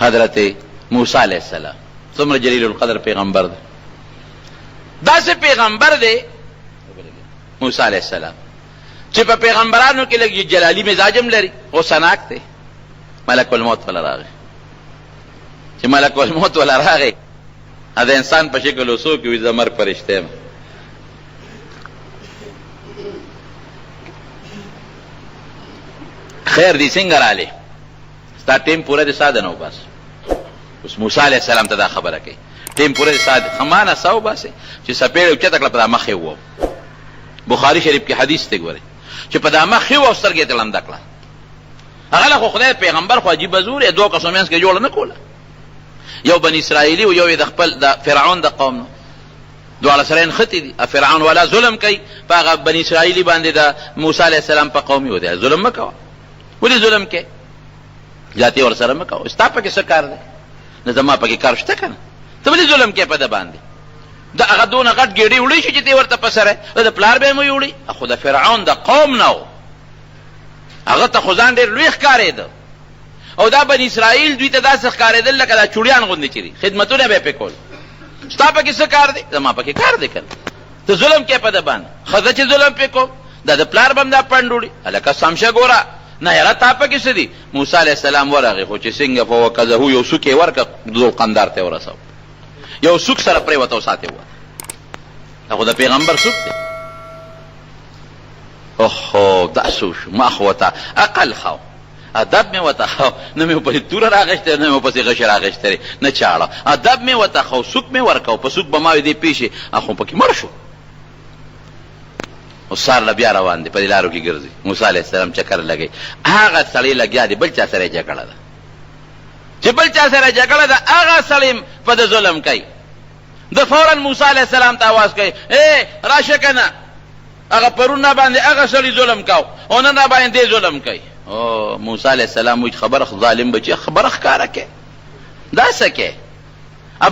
حضرت موسی علیہ السلام څومره جلیل القدر پیغمبر دی. داسې پیغمبر دی موسی علیہ السلام چې په پیغمبرانو کې لږ جلالي مزاجم لري، غصناک دی. ملک الموت ولا راغی، چې ملک الموت ولا راغی د انسان په شکل اوسو کې وي د مرګ فرشته یم. خیر دی څنګه رالی؟ ستا ټیم پوره دی ساده نو بس. اوس موسی علیہ السلام ته دا خبره کوي ټیم پوره دی ساده خمانه سو باسې چې سپېړې اوچته کړه په دا مخ یې ووم. بخاري شریف کې حدیث ته ګورئ چې په دا مخ یې وو سترګې ته لمده کړه. هغه له خو خدای پیغمبر خو عجیبه زور یې دوه کسو منځ کې جوړه نه کوله، یو بني اسرائیلي او یو یې د خپل د فرعون د قوم نو، دواړه سره نښتي دي. فرعون والا ظلم کوي په هغه بني اسرائیلي باندې د موسی علیه السلام په قوم یې ودی ظلم مه کوه. ولې ظلم کوې؟ جاتې ورسره مه کوه. ستا پکې څه کار دی؟ نه زما پکې کار شته که نه؟ ته ولې ظلم کوې په ده باندې؟ د هغه دونه غټ ګېډې وړی شي چې تی ورته په سره د پلار به یې مو یوړي. خو د فرعون د قوم نه و، هغه ته خو ځان ډېر لوی ښکارېده او دا بني اسرائیل دوی ته داسې ښکارېدل لکه دا چوړیان غوندې چې دي، خدمتونه به یې پې کول. ستا پکې څه کار دی؟ زما پکې کار دی که نه؟ ته ظلم کوې په ده باندې. ښځه چې ظلم پې کوم دا د پلار به هم دا پنډ وړي. هلکه سم شه ګوره نه یاره تا پکې څه دي؟ موسی علیه السلام ورغی خو چې څنګه فوکزهو یو سوک یې ورکړه ذوالقندار ته یې ورسو، یو سوک سره پرېوته او ساتې ووته. دا خو د پیغمبر سوک دی. اوهو دا څه وشو؟ ما خو ورته عقل ښه ادب مې ورته ښه، نه مې ورپسې توره راغېشتې نه مې ورپسې غشې راغېشتې نه چاړه. ادب مې ورته ښه، سوک مې ورکړو، په سوک به ما وې دې پیښې خو پکې مړ شو. او سار له بیا روان دی په دې لارو کې ګرځي. موسی علیه السلام چکر لګوي. هغه سړی لګیا دی بل چا سره یې جګړه ده، چې بل چا سره جګړه ده هغه سړی په ده ظلم کوي. د فورا موسی علیه السلام ته آواز کوي ای راشه که نه، هغه پرون را باندې هغه سړي ظلم کو او نن را باندې دې ظلم کوي. او موسی علیه السلام وایي خبره ظالم بچي خبره ښکاره کې دا څه کې؟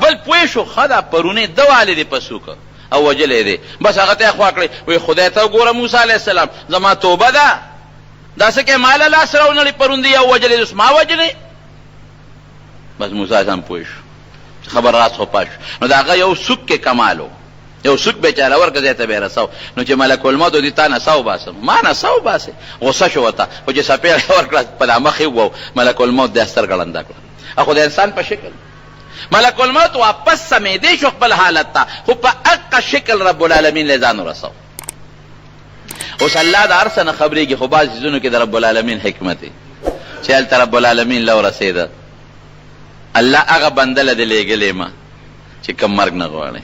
بل پوه شو ښه دا پرونې ده والې دی په سوکه او وجلې دی، بس هغه ته یې خوا کړی. وایي خدای ته وګوره موسی علیه السلام زما توبه ده، دا څه کې ماله لاس راونړي پرون دی یو وجلې اوس ما وجلې. بس موسی علیه السلام پوه شو خبر راس خو پاش. نو د هغه یو سوک کې کمال و، یو سوک بیچاره ورکه ځای ته به یې رسو. نو چې ملک الموت ودي تا نسو باسم ما نسو باسې غصه شو ورته، خو چې سپېړه یې ورکړه په دا مخ یې ووو ملک الموت د سترګه ړنده کړه. خو د انسان په شکل ملک الموت واپس سمېدی شو خپل حالت ته، خو په حقه شکل رب العالمین له ځان ورسو. اوس الله د هر څه نه خبرېږي، خو بعض څیزونو کې د رب العالمین حکمت دی چې هلته رب العالمین له ورسېده. الله هغه بنده له دې لېږلې ما چې کوم مرګ نه غواړي.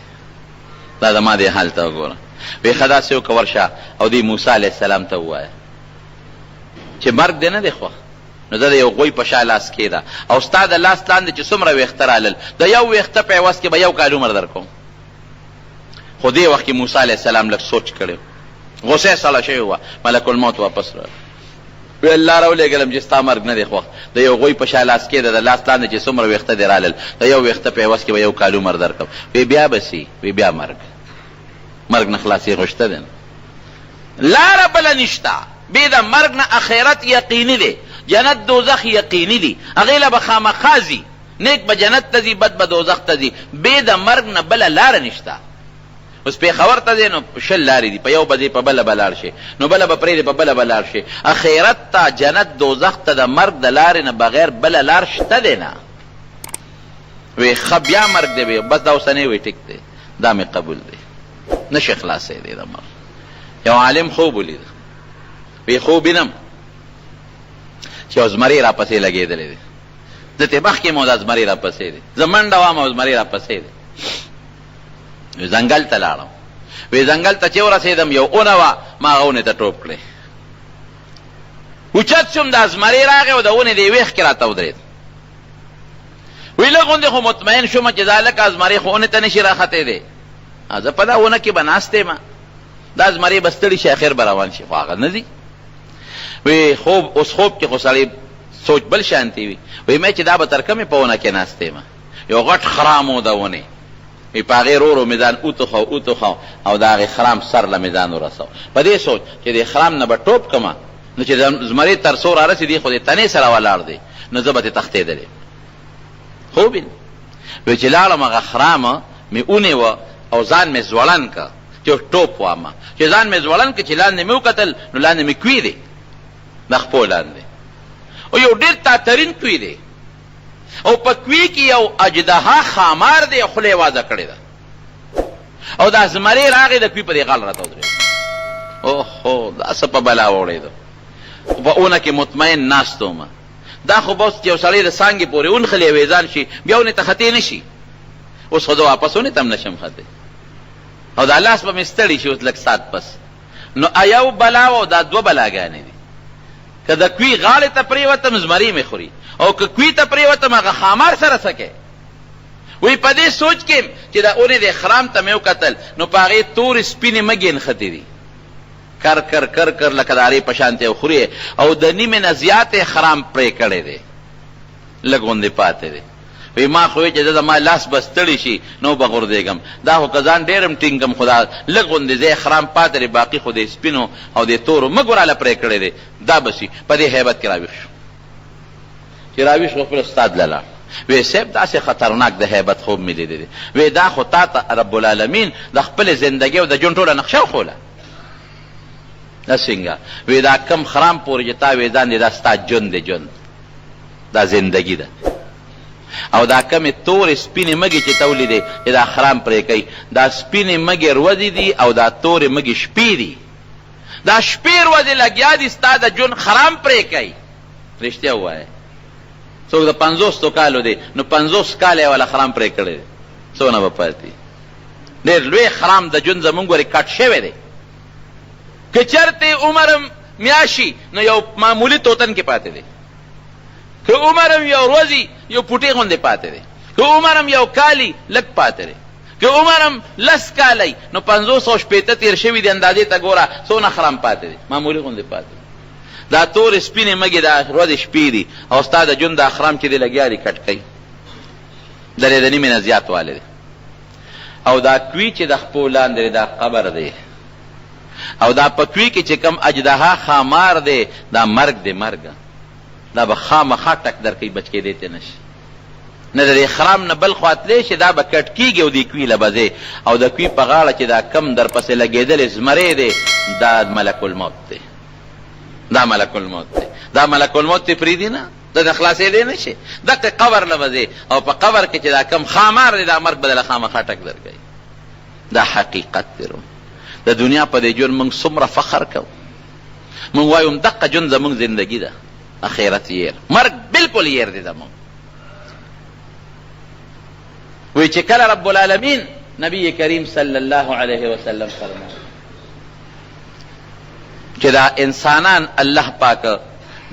دا زما دې حال ته وګوره. وایي ښه داسې وکړه ورشه او دې موسی علیه السلام ته ووایه چې مرګ دې نه دی خوښ، نو زه د یو غوی په شا لاس کېده او ستا د لاس لاندې چې څومره ویښته رالل د یو ویښته په عوض کې به یو کال عمر در کوم. خو دې وخت کې موسی علیه السلام لږ سوچ کړی، غصه یې سړه شوې وه. ملک الموت واپس راغی. وی الله راولېږلم چې ستا مرګ نه دی خوښ، د یو غوی په شا لاس کېده د لاس لاندې چې څومره ویښته دې رالل د یو ویښته په عوض کې به یو کال عمر در کوم. وی بیا به سي، وی بیا مرګ نه خلاصېږي شته دی نه، لاره بله نشته بې د مرګ نه. اخرت یقیني دی، جنت دوزخ یقیني دي، هغې له به خامخا ځي، نیک به جنت ته ځي بد به دوزخ ته ځي. بې د مرګ نه بله لاره نشته. اوس پېښور ته ځې نو 20 لارې دي، په یو به ځې په بله به لاړ شي، نو بله به پرېږدې په بله به لاړ شي. اخرت ته جنت دوزخ ته د مرګ د لارې نه بغیر بله لار شته دی نه. وی ښه بیا مرګ دی، بس دا اوسنی وی ټیک دی، دا مې قبول دی، نشي خلاصېدی د مرګ. یو عالم خوب ولید، وی خوب وینم چې یو زمری را پسې لګېدلی دی، زه ترې مخکې مو دا زمری را پسې دی، زه منډه وام او زمری را پسې دی. ځنګل ته لاړم، وی ځنګل ته چې ورسېدم یو اونه وه، ما هغه اونې ته ټوپ کړې. اوچت شوم دا زمری راغی او د اونې د یوې ښکې راته ودرېد. وی لږ غوندې خو مطمئن شوم چې دا لکه زمری خو اونې ته نشي راختېدی. زه په دا اونه کې به ناست یم، دا زمری به ستړي شي اخر به روان شي، خو هغه نه ځي. وی خوب اوس خوب کې خو سړی سوچ بل شانتي وي. وی مې چې دا به تر کومې په ونه کې ناست یم، یو غټ خرام و د ونې، وی په هغې رو مې ځان اوتوخو او د هغې خرام سر له مې ځان ورسو. په دې سوچ چې د خرام نه به ټوپ کړمه، نو چې زمری تر څو رارسېدي خو د تنې سره ولاړ دی، نو زه به ترې تښتېدلی. خوب وی چې لاړم هغه خرامه مې ونیوه او ځان مې ځوړن که چې ټوپ وامه چې ځان مې ځوړن که چې لاندې مې وکتل نو لاندې مې کوي دی د خپو لاندې او یو ډېر تاترین کوي دی او په کوي کې یو اجدها خامار دی خوله یې وازه کړې ده او دا زمری راغی د کوي په دې غاړه راته ودرېد اوهو دا څه په بلا واوړېدو په اونه کې مطمئن ناست ومه دا خو به اوس یو سړی د څانګې پورې ونښلي او ځان شي بیا ونې ته خطې نه شي اوس خو زه واپس ونې ته هم نشم خطې او دا لاس به مې ستړي شي اوس لږ ساعت پس نو یو بلا و دا دوه بلاګانې دي که د کوي غاړې ته پرېوتم زمري مې خوري او که کوي ته پرېوتم هغه خامار سره څه کوي وی په دې سوچ کې چې دا اونې د خرام ته مې وکتل نو په هغې تورې سپینې مږې نښتې دي کر کر کر کر لکه د هرې په شانتې او خوري او د نیمې نه زیاتې خرام پرې کړی دی لږ غوندې پاتې دی وی ما خو چې زما لاس به ستړي شي نو به غورځېږم دا خو که ځان ډېر هم ټینګم خو دا لږ غوندې ځای خرام پاتې دی باقي خو د سپینو او د تورو مږ وراله پرې کړی دی دا به شي په دې هیبت کې راویښ شو چې راویښ شو خپل استاد له لاړ وی صاحب داسې خطرناک د هیبت خوب مې لیدلی دی وی دا خو تا ته رب العالمین د خپلې زندګۍ او د ژوند ټوله نقشه وښوله دا څنګه وی دا کم خرام پورې چې تا وی ځان دی دا ستا ژوند دی ژوند دا زندګي ده او دا کمې تورې سپینې مږې چې ته ولیدې چې دا خرام پرې کوي دا سپینې مږې ورځې دي او دا تورې مږې شپې دي دا شپې ورځې لګیا دي ستا د ژوند خرام پرې کوي رښتیا ووایه څوک د 50 کالو دی نو 50 کاله یې والا خرام پرې کړی دی څونه به پاتې ډېر لوی خرام د ژوند زمونږ ورې کټ شوی دی که چېرته عمر میاشي نو یو معمولي توتن کې پاتې دی که عمر هم یو ورځي یو پوټې غوندې پاتې دی که عمر هم یو کالي لږ پاتې دی که عمر هم 10 کالی نو 580 تېر شوي دي اندازې ته ګوره څونه خرام پاتې دی معمولي غوندې پاتې دی دا تور سپینې مږې دا ورځې شپې دي او ستا د ژوند دا خرام چې دی لګیا دي کټ کوي د دې د نیمې نه زیات والی دی او دا کوي چې د خپو لاندې دی دا قبر دی او دا په کوي کې چې کم اجدها خامار دی دا مرګ دی مرګ دا به خامخا ټک در کوي بچ کېدی ته نه شي نه د دې خرام نه بل خوا تلی شي دا به کټ کېږي او دې کوي له به او د کوي په غاړه چې دا کم در پسې لګېدلی زمری دی دا ملک الموت دی دا ملک الموت دی دا ملک الموت تی پریدی نه دا د خلاصېدی نه شي دقې قبر له به او په قبر کې چې دا کم خامار دی دا مرګ به دله خامخا ټک در کوي دا حقیقت دی د دنیا په دې ژوند موږ څومره فخر کوو موږ وایو دقه ژوند زموږ زندګي ده اخرت ير مرګ بالکل ير دي زمون وی چې کله رب العالمین نبی کریم صلی الله علیه وسلم فرمایي چې دا انسانان الله پاک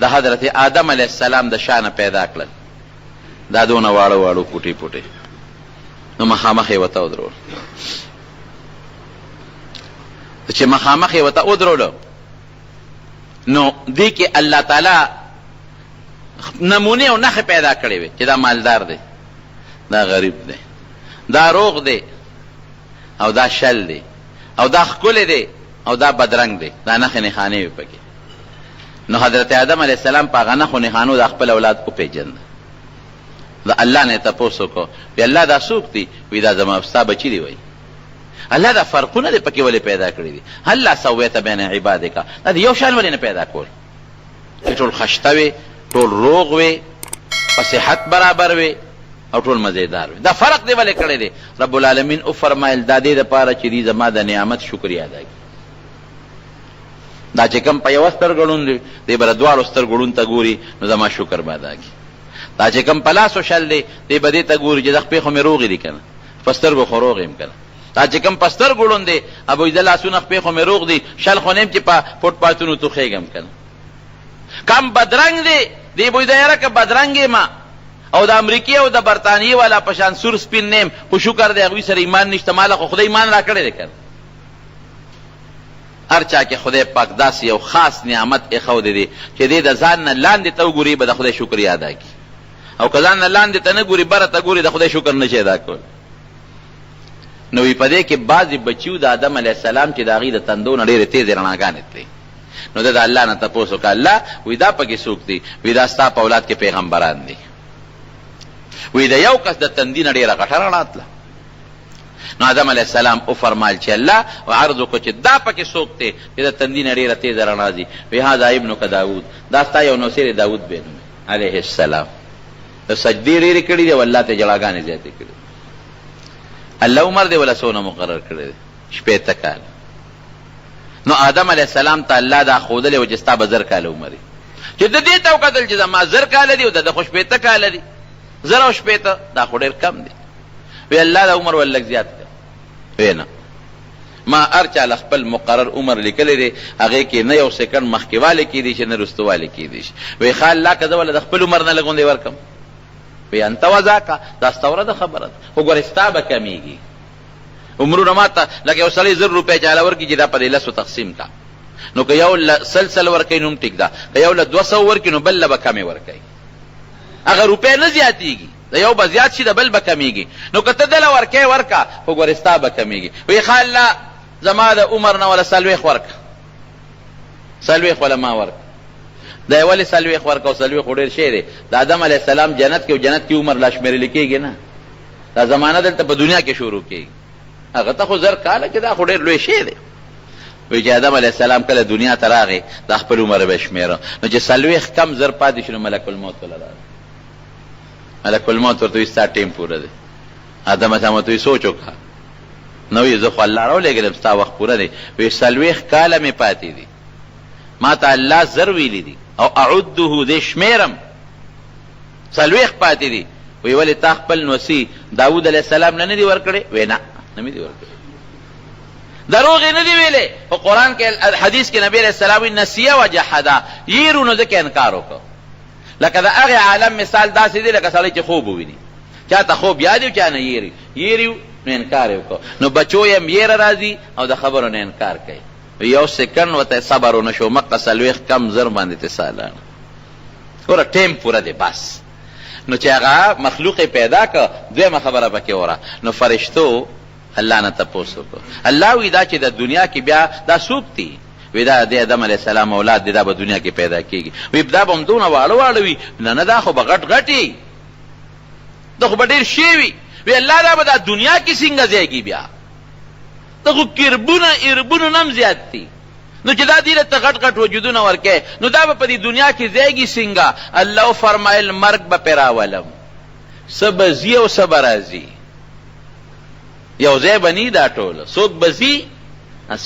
د حضرت آدم علیه السلام د شانه پیدا کړل دا دونه واړه واړه پوټي پوټي نو مخامخ یې ورته ودرول چې مخامخ یې ورته ودرولو نو دې کې الله تعالی نمونه او نخ پیدا کړی وي چې دا مالدار دی دا غریب دی دا روغ دی او دا شل دی او دا ښکلی دی او دا بدرنګ دی دا نخې نښانې وي پکې نو حضرت آدم علیه السلام په هغه نښو نښانو د خپل اولاد وپېژنده د الله نه یې تپوس وکړو وی الله دا څوک دی وی دا زما ستا بچي دی وی الله دا فرقونه دی پکې ولې پیدا کړي دي هلا سویت بین عبادک دا د یو شان ولې نه پیدا کول چې ټول خشته وي ټول روغ وي په صحت برابر وي او ټول مزیدار وي دا فرق دی ولې کړی دی رب العالمین او فرمایل دا دې دپاره چې دې زما د نعمت شکریا ادا کړي دا چې کوم په یوه سترګ ړوند دی دی به د دواړو سترګو ړوند ته ګوري نو زما شکر به ادا کړي دا چې کوم په لاس شل دی دی به دې ته ګوري چې د خپې خو مې روغې دي که نه په سترګو خو روغ یم که نه دا چې کوم په سترګو ړوند دی ابوی د لاسونه خپې خو مې روغ دي شل خو نه یم چې په فوټ پاتونو توخېږم که نه کم بدرنګ دی دی بوی د یاره که بدرنګ یم او د امریکې او د برطانیې والا په شان سور سپین نیم خو شکر دی هغوی سره ایمان نشته ماله خو خدای ایمان را کړی دی که هر چا کې خدای پاک داسې یو خاص نعمت ایښودی دی چې دی د ځان نه لاندې ته وګوري به د خدای شکر ادا کړي او که ځان نه لاندې ته نه ګوري بره ته ګوري د خدای شکر نشي ادا کول نو وی په دې کې بعضې بچیو د آدم علیه السلام چې د هغوی د تندو نه ډېرې تیزې رڼاګانې تلې نو د الله نه تپوس وکړه الله وی دا پکې څوک دی وی دا ستا په اولاد کې پیغمبران دي وی د یو کس د تندي نه ډېره غټه رڼا تله. نو آدم علیه السلام وفرمایل چې الله عرض وکړو چې دا پکې څوک دی چې د تندي نه ډېره تیزه رڼا ځي. وی هذا ابنک داود، دا ستا یو نوسیر داود بی نوم علیه السلام. د سجدې ډېرې کړي دي او الله ته جړاګانې زیاتې کړي. الله عمر دی ولا څونه مقرر کړی دی؟ 80 کاله. نو آدم علیه السلام ته الله دا ښودلی و چې ستا به 1000 کاله عمر چې د دې ته وکتل چې زما 1000 کاله دي او د خو 80 کاله دي، 1080 دا خو ډېر کم دی. وی الله دا عمر ولږ زیات کړ. وی نه، ما هر چا له خپل مقرر عمر لیکلی دی، هغې کې نه یو سیکنډ مخکې والی کېدی شي نه رستو والی کېدی شي. وی ښه الله که زه وله د خپل عمر نه لږ غوندې ورکړم. وی انت وذاکه، دا ستا ورده خبره ده، خو ګورې ستا به کمیږي. عمرونه ما ته لکه یو سړی 1000 روپۍ چاله ورکړي چې دا په دې 10 تقسیم کا، نو که یو له 100 ورکوي نو هم ټیک ده، که یو له 200 ورکړي نو بل له به کمې ورکوي. هغه روپۍ نه زیاتېږي، د یو به زیات شي د بل به کمیږي. نو که ته دله ورکې ورکه خو ګورې ستا به کمیږي. وی ښه الله زما د عمر نه وله 40 ورکه، 40 وله ما ورکه. دا یې ولې 40 ورکه او 40 خو ډېر شی دی. د آدم علیه السلام جنت کې او جنت کې عمر لا شمېرلی کېږي نه، دا زمانه دلته په دنیا کې شروع کېږي. هغه ته خو 1000 کاله کې دا خو ډېر لوی شی دی. وی چې آدم علیه السلام کله دنیا ته راغی دا خپل عمر به شمېره، نو چې 40 کم 1000 پاتې شو نو ملک الموت وله راغی. ملک الموت ورته وایي ستا ټیم پوره دی. آدم علیه ورته وایي سوچ وکړه. نو وایي زه خو الله راولېږلم ستا وخت پوره دی. وایي 40 کاله مې پاتې دي، ما ته الله 1000 ویلي دي او اعده دې شمېرم، 40 پاتې دي. وی ولې تا خپل نوسي داود علیه السلام نه دي ورکړې؟ وی نه، نه مې دي ورکړې. دروغ یې نه دي ویلې. په قرآن کې حدیث کې نبی علیه السلام وایي نسیه وجحده، یېرو نو ځکه انکار وکړو. لکه د هغې عالم مثال داسې دی لکه سړی چې خوب وویني، چا ته خوب یاد وي چا نه یېري نو انکار یې وکړو. نو بچو یم یېره راځي او د خبرو نه انکار کوي. یو سیکنډ ورته صبر ونه شو، مکه 40 کم 1000 باندې ته سالانه. ګوره ټیم پوره دی بس. نو چې هغه مخلوق پیدا که دویمه خبره پکې وره، نو فرشتو الله نه تپوس وکړو. الله وی دا چې د دنیا کې بیا دا څوک دي؟ وی دا د آدم علیه السلام اولاد دی، دا به دنیا کې پیدا کېږي. وی دا به هم دونه واړه واړه وي؟ نه دا خو به غټ غټ وي، دا خو به ډېر شی وي. وی الله دا به دا دنیا کې څنګه ځایږي بیا؟ دا خو کربونه اربونه نه هم زیات دي. نو چې دا دې ته غټ غټ وجودونه ورکې نو دا به په دې دنیا کې ځایږي څنګه؟ الله فرمایل مرګ به پرې راولم، څه به ځي او څه به راځي، یو ځای به ني دا ټوله، څوک به ځي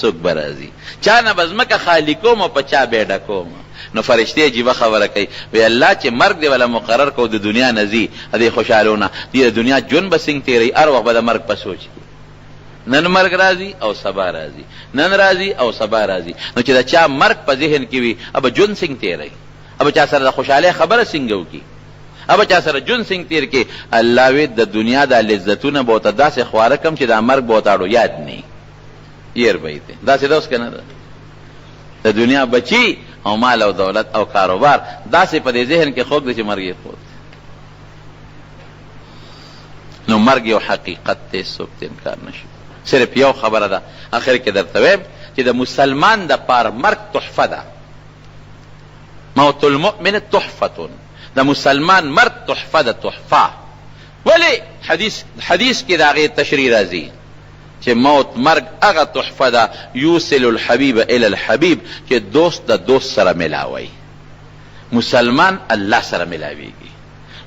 څوک به راځي، چا نه به ځمکه خالي کوم او په چا به یې ډکوم. نو فرشتې عجیبه خبره کوي، وی الله چې مرګ دې ولا مقرر کو د دنیا نه ځي دې خوشحالونه دې د دنیا ژوند به څنګه تېروي، هر وخت به د مرګ په سوچ کې نن مرګ راځي او سبا راځي، نن راځي او سبا راځي. نو چې د چا مرګ په ذهن کې وي اب ژوند څنګه تېروي، اب چا سره د خوشحالۍ خبره څنګه وکړي، اب چا سره ژوند څنګه تېر کې. الله وی د دنیا د لذتونه به ورته داسې خواره کم چې دا مرګ به ورته اړو یاد نه ير بیته. داسې دا اوس کنه د دنیا بچی او مال او دولت او کاروبار داسې په دې ذهن کې خوږ دي چې مرګ یې خود. نو مرګ یو حقیقت ته څوک انکار نشي. صرف یو خبره ده اخر کې درته وایم چې د مسلمان د پاره مرګ تحفه ده. موت المؤمن تحفه، د مسلمان مرګ تحفه ده، تحفه. ولی حدیث کې دا غي تشریح راځي چې موت مرګ هغه تحفه ده یوصل الحبیب الی الحبیب چې دوست د دوست سره ملاوي. مسلمان الله سره ملاويږي،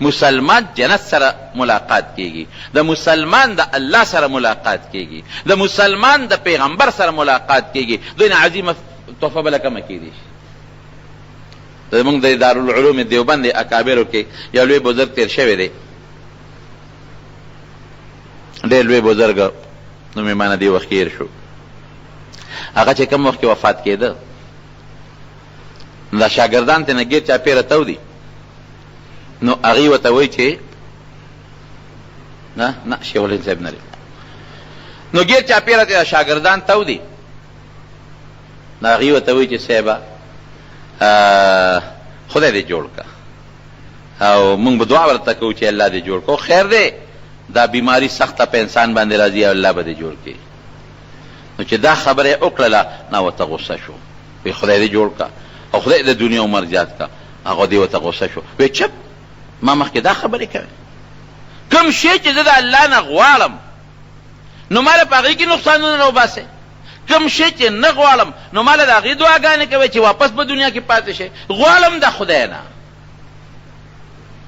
مسلمان جنت سره ملاقات کیږي، د مسلمان د الله سره ملاقات کیږي، د مسلمان د پیغمبر سره ملاقات کیږي. دونه عظیمه تحفه بل کم کیږي. زمونږ د دارالعلوم دیوبند اکابرو کې یو لوی بزرګ تیر شوی دی، ډېر لوی بزرګ، نو مې مانه دی وخت کې شو. هغه چې کوم وخت کې وفات کېده دا شاګردان ته نه ګیر چاپېره تو دي، نو هغې ورته وایي چې نه شیخ الهند صاحب نه دی، نو ګیر چاپېره ته شاګردان تو دي، نو هغې ورته وایي چې صاحبه خدای دې جوړ که او موږ به دعا ورته کوو چې الله دې جوړ کو. خیر دی دا بیماری سخته په انسان باندې راځي او الله به دې جوړ کړي. نو چې دا خبره یې وکړله نو ورته غصه شو، وی خدای دې جوړ که او خدای د دنیا عمر زیات که. هغه دې ورته غصه شو، وی چپ ما مخکې دا خبرې کوې، کوم شی چې زه د الله نه غواړم نو ماله په هغې کې نقصانونه راوباسئ، کوم شی چې نه غواړم نو ماله د هغې دعاګانې کوئ چې واپس په دنیا کې پاتې شي. غواړم د خدای نه.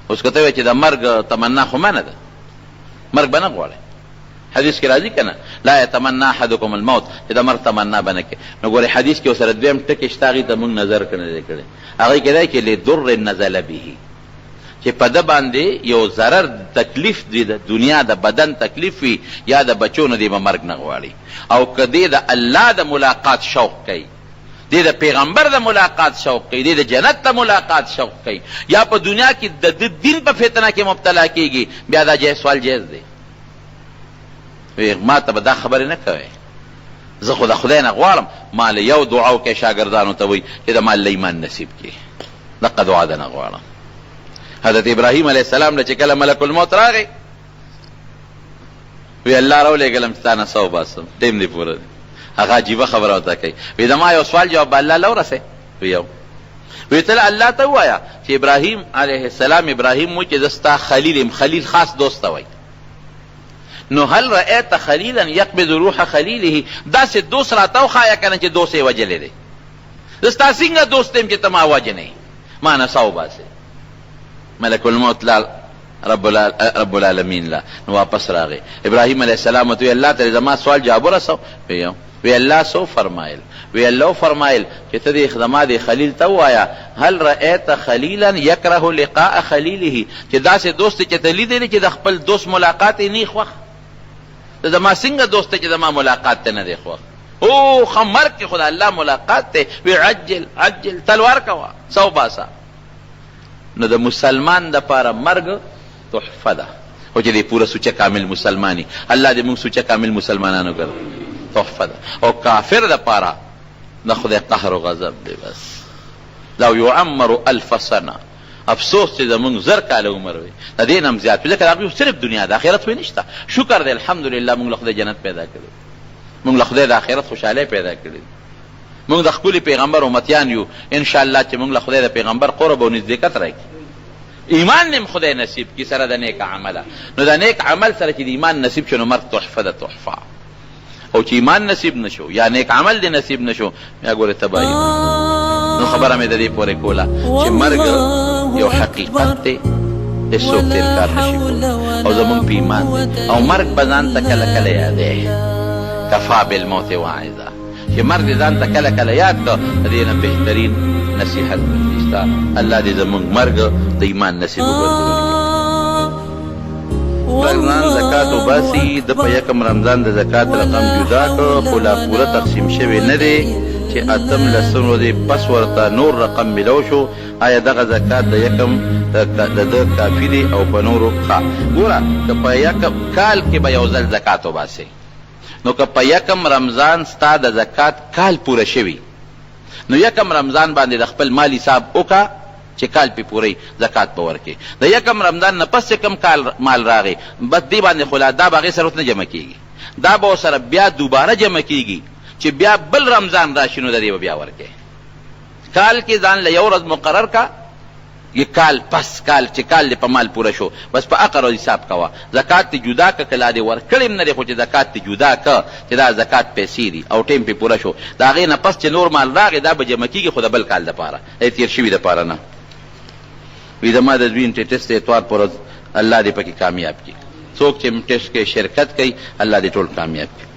اوس که ته وایې چې د مرګ تمنا خو منه ده، مرګ به نه غواړئ. حدیث کې راځي که نه لا یتمنا احدکم الموت، چې د مرګ تمنا به نه کوي. نو ګورې حدیث کې ورسره دویم ټکي شته، هغې ته موږ نظر نه دی کړی. هغې کې دی چې لضر نزل به، چې په ده باندې یو ضرر تکلیف دی، د دنیا د بدن تکلیف وي یا د بچو نه دی به مرګ نه غواړي. او که دی د الله د ملاقات شوق کوي، دی د پیغمبر د ملاقات شوق کوي، دی د جنت د ملاقات شوق کوي، یا په دنیا کې د دین په فتنه کې مبتلا کیږي، بیا دا سوال جایز دی. ما ته به دا خبرې نه کوئ، زه خو د خدای نه غواړم. ما له یو دعا وکړئ شاګردانو ته وایي چې د ما له ایمان نصیب کړي، دقه دعا ده نه غواړم. حضرت ابراهیم علیه السلام له چې کله ملک الموت راغی وی الله راولېږلم چې تا نه څه وباسم، ټیم دې پوره دی. هغه عجیبه خبره ورته کوي، وی د ما یو سوال جواب به الله له ورسئ. وی یو، وی ته الله ته ووایه چې ابراهیم علیه السلام ابراهیم و چې زه ستا خلیل یم، خلیل خاص دوست ته وایي. نو هل رأیت خلیلا یقبض روح خلیله، داسې دوست راته وښایه که نه چې دوست یې وجلی دی. زه ستا څنګه دوست یم چې ته ما وجنې، ما نه څه وباسې. ملک الموت لا رب العالمین لا. نو واپس راغی ابراهیم علیه السلام ورته وی الله ته زما سوال جواب ورسو. وی الله سو فرمایل، وی الله فرمایل چې ته دې زما د خلیل ته ووایه هل رأیت خلیلا یکره لقاء خلیله، چې داسې دوست چې ته لیدلی چې د خپل دوست ملاقات یې نه خوښ. ته زما څنګه دوست ته چې زما ملاقات ته نه دی خوښ. او خمر کې خدا الله ملاقات ته وی عجل عجل تلوار کوه څه وباسه. نو د مسلمان د پاره مرګ تحفه ده، او چې دی پوره سوچه کامل مسلمانی. الله دې موږ سوچه کامل مسلمانانو کړ، تحفه ده. او کافر د پاره د خدای قهر او غضب دی. بس لو یعمر 1000 سنه، افسوس چې زمونږ 1000 کاله عمر وي، د دې نه هم زیات وي، ځکه هغوی صرف دنیا د آخرت وی نشته. شکر دی الحمدلله موږ له خدای جنت پیدا کړی، موږ له خدای د آخرت خوشحالۍ پیدا کړی. موږ د خپل پیغمبر امتیان یو، ان شاء الله چې موږ له خدای د پیغمبر قرب او نزدېکت راکړي. ایمان نیم خدای نصیب کی سره د نیک عمله. نو د نیک عمل سره چې د ایمان نصیب شو نو مرګ تحفه ده، تحفه. او چې ایمان نصیب نشو یا نیک عمل دې نصیب نشو یا ګوره تباهي. نو خبره مې د دې پورې کوله چې مرګ یو حقیقت دی، هېڅوک تېر کار نشي کولی، او زمونږ په ایمان دی. او مرګ به ځان ته کله کله یادوي، کفا بالموت واعظه، چې مرګ دې ځان ته کله کله یاد کړه. د دې نه بهترین نصیحت نشته. الله دې زمونږ مرګ د ایمان نصیب وګرځوي. رمضان زکات وباسي، د په یکم رمضان د زکات رقم جدا کړ، خو لا پوره تقسیم شوی نه دی چې اتم لسم ورځې پس ورته نور رقم ملو شو. آیا دغه زکات د یکم د ده کافي دی او په نورو ښه؟ ګوره که په یکم کال کې به یو ځل زکات وباسئ، نو که په یکم رمضان ستا د زکات کال پوره شوي، نو یکم رمضان باندې د خپل مال حساب وکړه چې کال پې پوری زکات به ورکړي. د یکم رمضان نه پس چې کم کال مال راغی بس دې باندې خو دا به هغې سره نه جمع کېږي، دا به ورسره بیا دوباره جمع کېږي چې بیا بل رمضان راشي نو د دې به بیا ورکړي. کال کې ځان له یو ورځ مقرر کا، یہ کال پس کال چې کال دې په مال پوره شو بس په عقر حساب کوه. زکات ته جدا که کله دې ورکړی هم نه دی، خو چې زکات ته جدا که چې دا زکات پیسې دي او ټیم پې پوره شو، د هغې نه پس چې نور مال راغی دا به جمع کېږي، خو د بل کال دپاره تېر شوي دپاره نه. وی زما د دوی ټیسټ اتوار پر ورځ الله دې پکې کامیاب کړي. څوک چې ټیسټ کې شرکت کوي الله دې ټول کامیاب کړي.